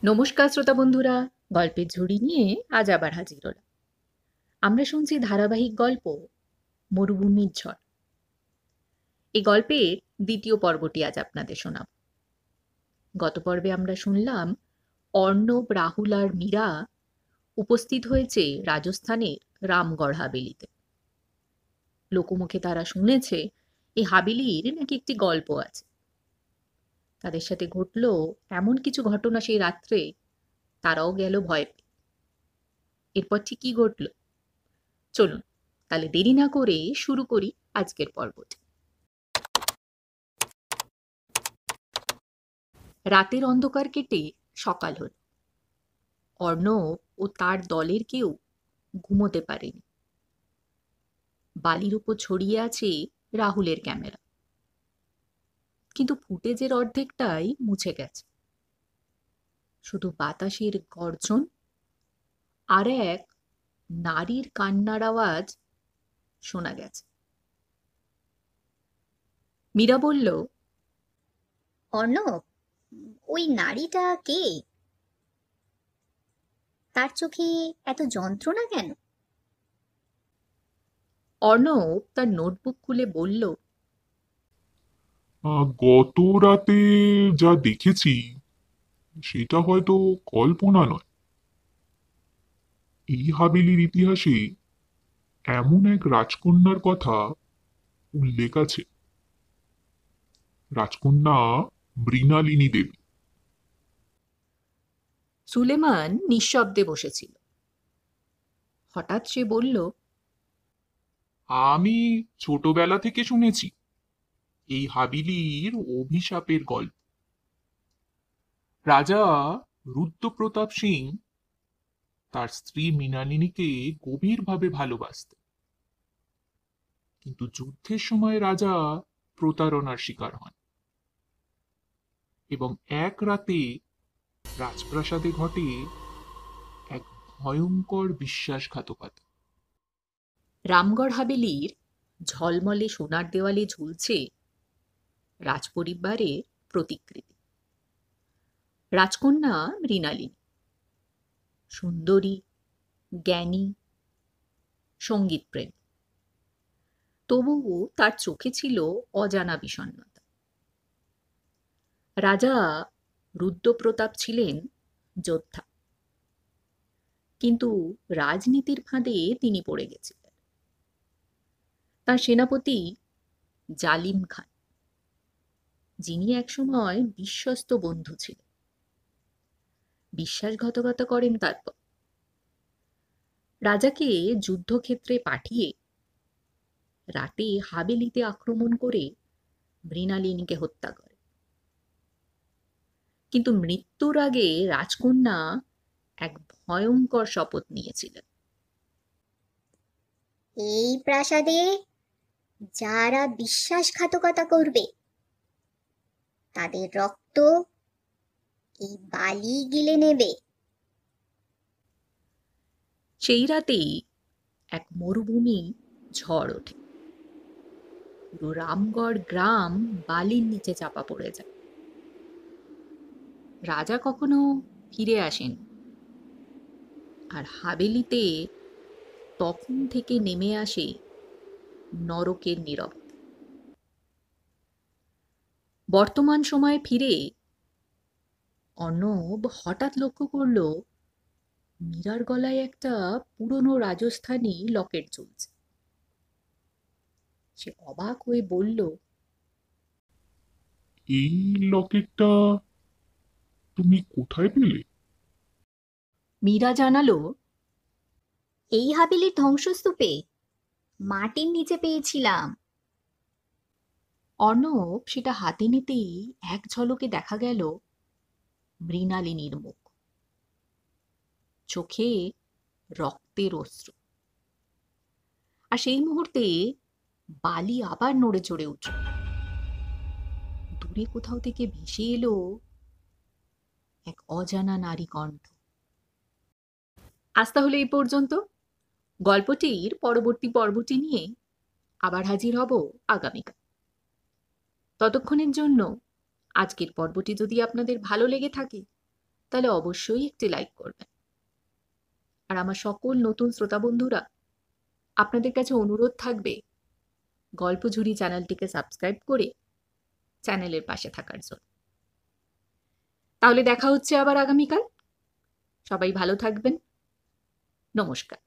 নমস্কার শ্রোতা বন্ধুরা, গল্পের ঝুড়ি নিয়ে আজ আবার হাজির হলাম। আমরা শুনছি ধারাবাহিক গল্প মরুভূমির ঝড়। এই গল্পের দ্বিতীয় পর্বটি আজ আপনাদের শোনাব। গত পর্বে আমরা শুনলাম অর্ণব, রাহুল আর মীরা উপস্থিত হয়েছে রাজস্থানের রামগড় হাভেলিতে। লোকমুখে তারা শুনেছে এই হাভেলির নাকি একটি গল্প আছে। তাদের সাথে ঘটল এমন কিছু ঘটনা সেই রাত্রে, তারাও গেল ভয় পেয়ে। এরপর ঠিক কি ঘটল চলুন তাহলে দেরি না করে শুরু করি আজকের পর্বটি। রাতের অন্ধকার কেটে সকাল হল। অর্ণব ও তার দলের কেউ ঘুমোতে পারেনি। বালির উপর ছড়িয়ে আছে রাহুলের ক্যামেরা, কিন্তু ফুটেজের অর্ধেকটাই মুছে গেছে। শুধু বাতাসের গর্জন আর এক নারীর কান্নার আওয়াজ শোনা গেছে। মীরা বলল, অর্ণব, ওই নারীটা কে? তার চোখে এত যন্ত্রণা কেন? অর্ণব তার নোটবুক খুলে বলল, গত রাতে যা দেখেছি সেটা হয়তো কল্পনা নয়। এই হাভেলির ইতিহাসে এমন এক রাজকন্যার কথা উল্লেখ আছে, রাজকন্যা মৃণালিনী দেবী। সুলেমান নিঃশব্দে বসেছিল। হঠাৎ সে বলল, আমি ছোটবেলা থেকে শুনেছি এই হাভেলির অভিশাপের গল্প। রাজা রুদ্রপ্রতাপ সিং তার স্ত্রী মৃণালিনীকে গভীরভাবে ভালোবাসতেন, কিন্তু যুদ্ধের সময় রাজা প্রতারণার শিকার হন এবং এক রাতে রাজপ্রাসাদে ঘটে এক ভয়ঙ্কর বিশ্বাসঘাতকতা। রামগড় হাভেলির ঝলমলে সোনার দেওয়ালে ঝুলছে রাজপরিবারের প্রতিকৃতি। রাজকন্যা মৃণালিনী সুন্দরী, জ্ঞানী, সঙ্গীতপ্রেমী। তবুও তার চোখে ছিল অজানা বিষণ্ণতা। রাজা রুদ্রপ্রতাপ ছিলেন যোদ্ধা, কিন্তু রাজনীতির ফাঁদে তিনি পড়ে গেছিলেন। তার সেনাপতি জালিম খান, যিনি একসময় বিশ্বস্ত বন্ধু ছিলেন, বিশ্বাসঘাতকতা করেন। তারপর রাজাকে যুদ্ধক্ষেত্রে পাঠিয়ে রাতে হাভেলিতে আক্রমণ করে মৃণালিনীকে হত্যা করে। কিন্তু মৃত্যুর আগে রাজকন্যা এক ভয়ঙ্কর শপথ নিয়েছিলেন। এই প্রাসাদে যারা বিশ্বাসঘাতকতা করবে তাদের রক্ত এই বালি গিলে নেবে। সেই রাতেই এক মরুভূমি ঝড় ওঠে। পুরো রামগড় গ্রাম বালির নিচে চাপা পড়ে যায়। রাজা কখনো ফিরে আসেন, আর হাভেলিতে তখন থেকে নেমে আসে নরকের নীরবতা। বর্তমান সময়ে ফিরে অর্ণব হঠাৎ লক্ষ্য করল মীরার গলায় একটা পুরনো রাজস্থানী লকেট ঝুলছে। সে অবাক হয়ে বলল, এই লকেটটা তুমি কোথায় পেলে? মীরা জানালো, এই হাভেলির ধ্বংসস্তূপে মাটির নিচে পেয়েছিলাম। অর্ণব সেটা হাতে নিতেই এক ঝলকে দেখা গেল মৃণালিনীর মুখ, চোখে রক্তের অশ্রু। আর সেই মুহূর্তে বালি আবার নড়ে চড়ে উঠল। দূরে কোথাও থেকে ভেসে এলো এক অজানা নারী কণ্ঠ। আজ তাহলে এই পর্যন্ত। গল্পটির পরবর্তী পর্বটি নিয়ে আবার হাজির হব আগামীকাল। ততক্ষণের জন্য আজকের পর্বটি যদি আপনাদের ভালো লেগে থাকে তাহলে অবশ্যই একটি লাইক করবেন। আর আমার সকল নতুন শ্রোতা বন্ধুরা, আপনাদের কাছে অনুরোধ থাকবে গল্পঝুরি চ্যানেলটিকে সাবস্ক্রাইব করে চ্যানেলের পাশে থাকার জন্য। তাহলে দেখা হচ্ছে আবার আগামীকাল। সবাই ভালো থাকবেন। নমস্কার।